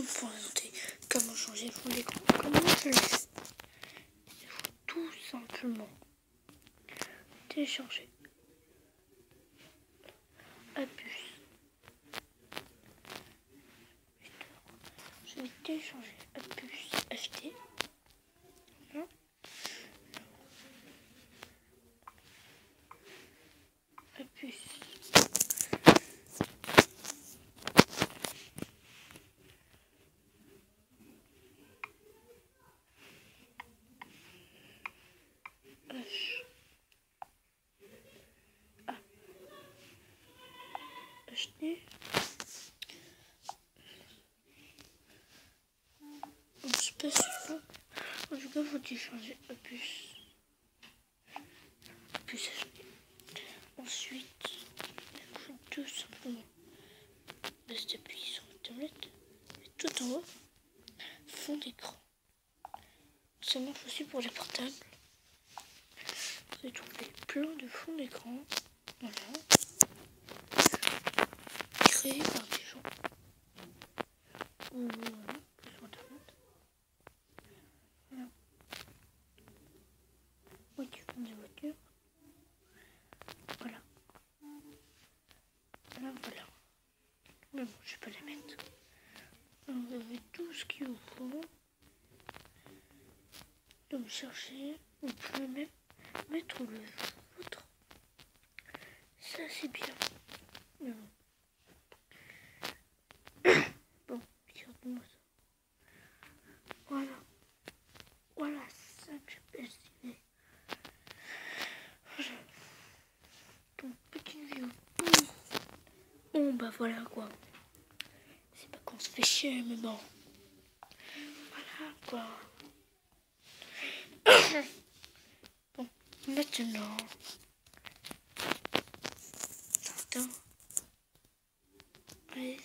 vous présenter comment changer le fond d'écran. Comment je le fais? Il faut tout simplement télécharger Apus. Je vais télécharger Apus FT. Voilà. Apus. Acheter. Donc c'est pas sûr. En tout cas, il faut télécharger Apus. Apus acheter. Ensuite, il faut tout simplement rester appuyé sur la tablette. Et tout en haut, fond d'écran. Ça marche aussi pour les portables. Vous allez trouver plein de fonds d'écran. Voilà. Créés par des gens. Ou voilà, sur internet. Voilà. Moi qui fais des voitures. Voilà. Là, voilà. Mais bon, je vais pas les mettre. Alors, vous avez tout ce qu'il vous faut. Donc cherchez. Vous pouvez même mettre le vôtre. Ça c'est bien. Mais bon. Bon, regardez-moi ça. Voilà. Voilà, ça que j'ai estimé. Voilà. Donc, petite vidéo. Bon, bah voilà quoi. C'est pas qu'on se fait chier, mais bon. Voilà quoi. Bon, maintenant. Attends. Allez,